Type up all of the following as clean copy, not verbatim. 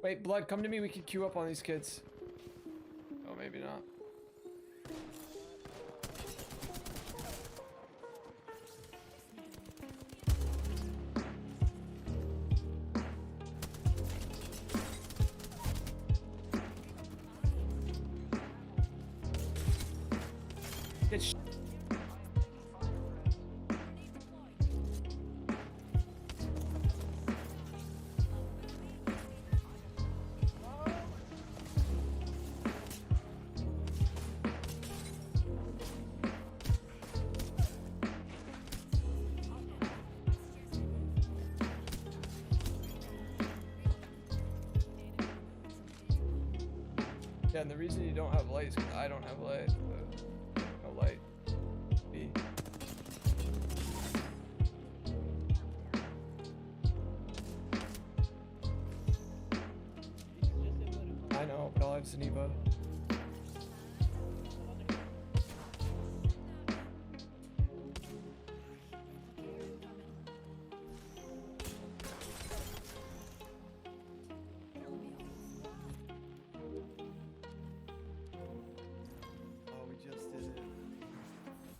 Wait, Blood, come to me. We can queue up on these kids. Oh, maybe not. Get Yeah, and the reason you don't have light is because I don't have light. No light. B. I know, but I'll have Zaniba.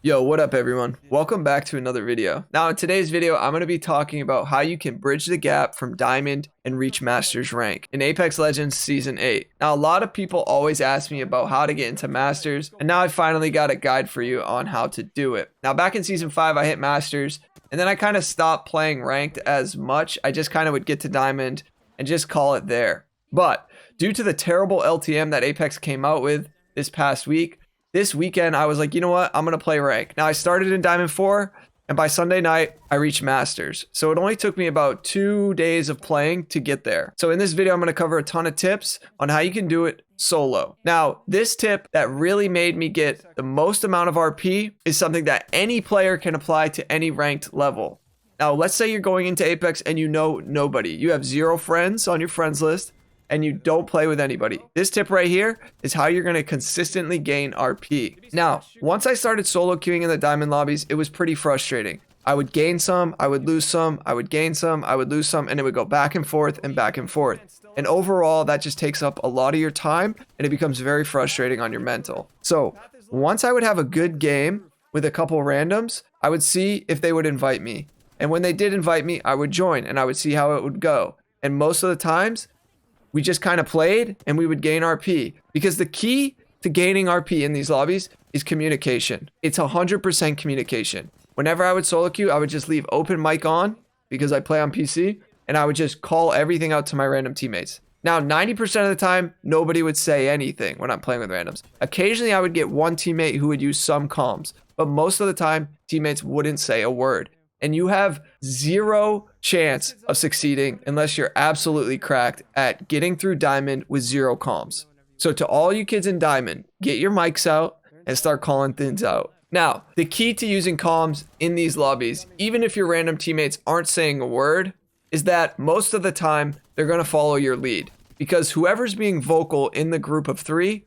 Yo, what up everyone? Welcome back to another video. Now in today's video, I'm going to be talking about how you can bridge the gap from Diamond and reach Masters rank in Apex Legends Season 8. Now a lot of people always ask me about how to get into Masters, and now I finally got a guide for you on how to do it. Now back in Season 5, I hit Masters, and then I kind of stopped playing ranked as much. I just kind of would get to Diamond and just call it there. But due to the terrible LTM that Apex came out with this past week, this weekend, I was like, you know what? I'm going to play rank. Now, I started in Diamond 4, and by Sunday night, I reached Masters. So it only took me about 2 days of playing to get there. So in this video, I'm going to cover a ton of tips on how you can do it solo. Now, this tip that really made me get the most amount of RP is something that any player can apply to any ranked level. Now, let's say you're going into Apex and you know nobody. You have 0 friends on your friends list, and you don't play with anybody. This tip right here is how you're going to consistently gain RP. Now, once I started solo queuing in the Diamond lobbies, it was pretty frustrating. I would gain some, I would lose some, I would gain some, I would lose some, and it would go back and forth and back and forth. And overall, that just takes up a lot of your time, and it becomes very frustrating on your mental. So once I would have a good game with a couple randoms, I would see if they would invite me. And when they did invite me, I would join, and I would see how it would go. And most of the times, we just kind of played and we would gain RP, because the key to gaining RP in these lobbies is communication. It's 100% communication. Whenever I would solo queue, I would just leave open mic on because I play on PC, and I would just call everything out to my random teammates. Now, 90% of the time, nobody would say anything when I'm playing with randoms. Occasionally, I would get one teammate who would use some comms, but most of the time, teammates wouldn't say a word. And you have 0 chance of succeeding unless you're absolutely cracked at getting through Diamond with 0 comms. So to all you kids in Diamond, get your mics out and start calling things out. Now, the key to using comms in these lobbies, even if your random teammates aren't saying a word, is that most of the time they're going to follow your lead. Because whoever's being vocal in the group of 3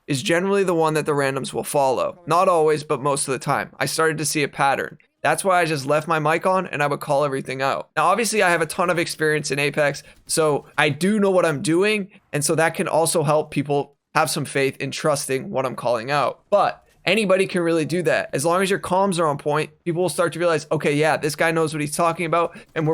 is generally the one that the randoms will follow. Not always, but most of the time. I started to see a pattern. That's why I just left my mic on and I would call everything out. Now, obviously, I have a ton of experience in Apex, so I do know what I'm doing. And so that can also help people have some faith in trusting what I'm calling out. But anybody can really do that. As long as your comms are on point, people will start to realize, okay, yeah, this guy knows what he's talking about, and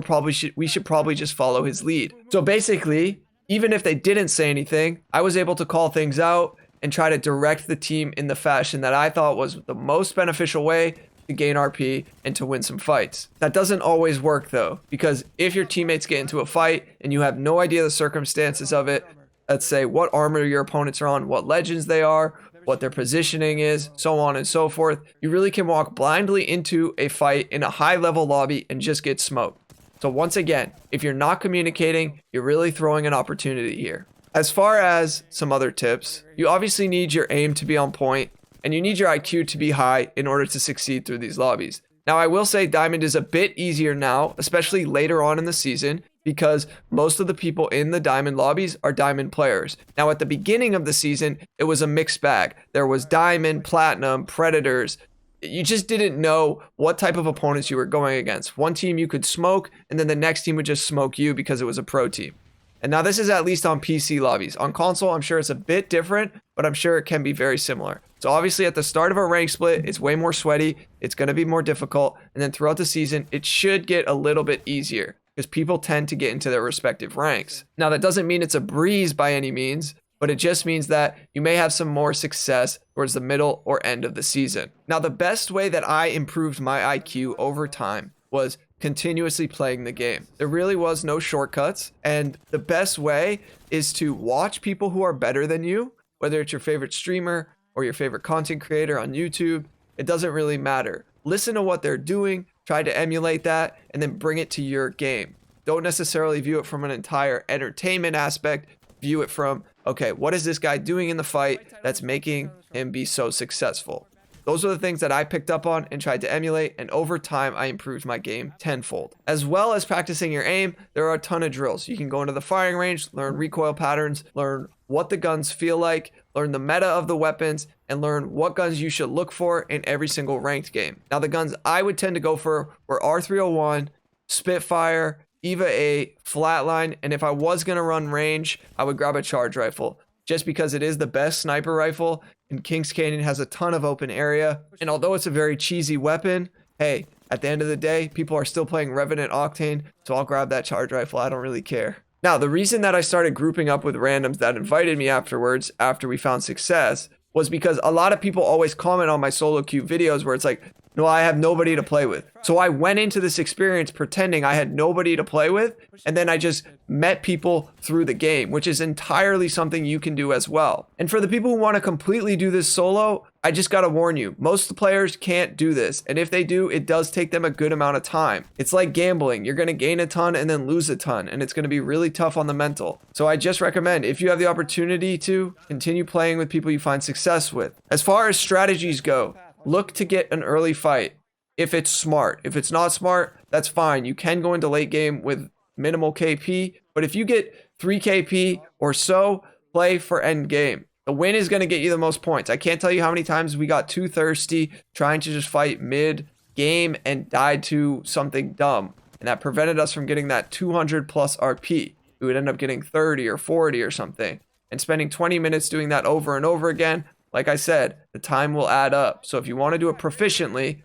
we should probably just follow his lead. So basically, even if they didn't say anything, I was able to call things out and try to direct the team in the fashion that I thought was the most beneficial way to gain RP and to win some fights. That doesn't always work though, because if your teammates get into a fight and you have no idea the circumstances of it, let's say what armor your opponents are on, what legends they are, what their positioning is, so on and so forth, you really can walk blindly into a fight in a high level lobby and just get smoked. So once again, if you're not communicating, you're really throwing an opportunity here. As far as some other tips, you obviously need your aim to be on point, and you need your IQ to be high in order to succeed through these lobbies. Now, I will say Diamond is a bit easier now, especially later on in the season, because most of the people in the Diamond lobbies are Diamond players. Now, at the beginning of the season, it was a mixed bag. There was Diamond, Platinum, Predators. You just didn't know what type of opponents you were going against. One team you could smoke, and then the next team would just smoke you because it was a pro team. And now this is at least on PC lobbies. On console, I'm sure it's a bit different, but I'm sure it can be very similar. So obviously at the start of a rank split, it's way more sweaty. It's going to be more difficult. And then throughout the season, it should get a little bit easier because people tend to get into their respective ranks. Now, that doesn't mean it's a breeze by any means, but it just means that you may have some more success towards the middle or end of the season. Now, the best way that I improved my IQ over time was continuously playing the game. There really was no shortcuts, and the best way is to watch people who are better than you, whether it's your favorite streamer or your favorite content creator on YouTube. It doesn't really matter. Listen to what they're doing, try to emulate that, and then bring it to your game. Don't necessarily view it from an entire entertainment aspect. View it from, okay, what is this guy doing in the fight that's making him be so successful? Those are the things that I picked up on and tried to emulate, and over time I improved my game tenfold. As well as practicing your aim, there are a ton of drills. You can go into the firing range, learn recoil patterns, learn what the guns feel like, learn the meta of the weapons, and learn what guns you should look for in every single ranked game. Now, the guns I would tend to go for were R301, Spitfire, EVA 8, Flatline, and if I was going to run range, I would grab a charge rifle, just because it is the best sniper rifle, and Kings Canyon has a ton of open area. And although it's a very cheesy weapon, hey, at the end of the day, people are still playing Revenant Octane, so I'll grab that charge rifle. I don't really care. Now, the reason that I started grouping up with randoms that invited me afterwards, after we found success, was because a lot of people always comment on my solo queue videos where it's like, no, I have nobody to play with. So I went into this experience pretending I had nobody to play with, and then I just met people through the game, which is entirely something you can do as well. And for the people who want to completely do this solo, I just got to warn you, most of the players can't do this. And if they do, it does take them a good amount of time. It's like gambling. You're going to gain a ton and then lose a ton, and it's going to be really tough on the mental. So I just recommend, if you have the opportunity to, continue playing with people you find success with. As far as strategies go, look to get an early fight if it's smart. If it's not smart, that's fine. You can go into late game with minimal KP, but if you get 3 KP or so, play for end game. The win is going to get you the most points. I can't tell you how many times we got too thirsty trying to just fight mid game and died to something dumb, and that prevented us from getting that 200 plus RP. We would end up getting 30 or 40 or something, and spending 20 minutes doing that over and over again. Like I said, the time will add up. So if you want to do it proficiently,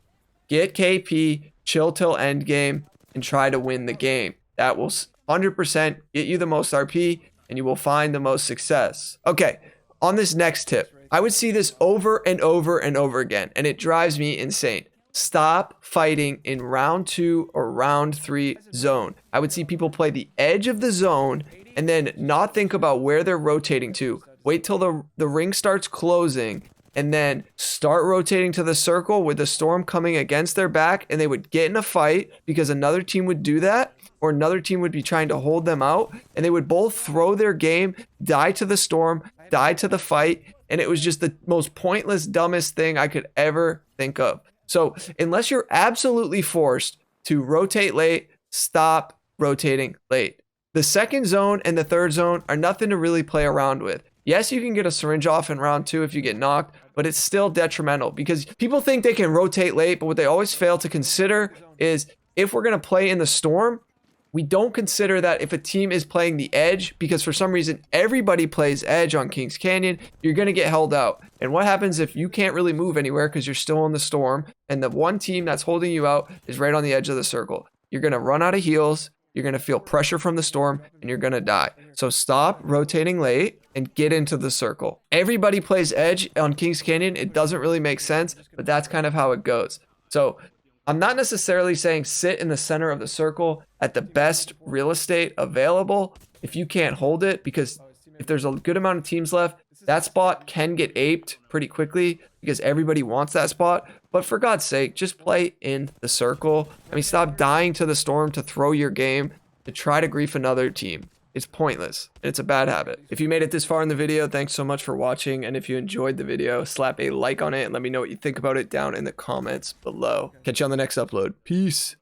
get KP, chill till end game, and try to win the game. That will 100% get you the most RP, and you will find the most success. Okay, on this next tip, I would see this over and over and over again, and it drives me insane. Stop fighting in round 2 or round 3 zone. I would see people play the edge of the zone and then not think about where they're rotating to. Wait till the ring starts closing and then start rotating to the circle with the storm coming against their back, and they would get in a fight because another team would do that, or another team would be trying to hold them out, and they would both throw their game, die to the storm, die to the fight, and it was just the most pointless, dumbest thing I could ever think of. So unless you're absolutely forced to rotate late, stop rotating late. The second zone and the third zone are nothing to really play around with. Yes, you can get a syringe off in round 2 if you get knocked, but it's still detrimental because people think they can rotate late, but what they always fail to consider is if we're going to play in the storm, we don't consider that if a team is playing the edge, because for some reason everybody plays edge on Kings Canyon, you're going to get held out. And what happens if you can't really move anywhere because you're still in the storm and the one team that's holding you out is right on the edge of the circle? You're going to run out of heals, you're going to feel pressure from the storm, and you're going to die. So stop rotating late and get into the circle. Everybody plays edge on Kings Canyon. It doesn't really make sense, but that's kind of how it goes. So I'm not necessarily saying sit in the center of the circle at the best real estate available if you can't hold it, because if there's a good amount of teams left, that spot can get aped pretty quickly because everybody wants that spot. But for God's sake, just play in the circle. I mean, stop dying to the storm to throw your game to try to grief another team. It's pointless. It's a bad habit. If you made it this far in the video, thanks so much for watching. And if you enjoyed the video, slap a like on it and let me know what you think about it down in the comments below. Catch you on the next upload. Peace.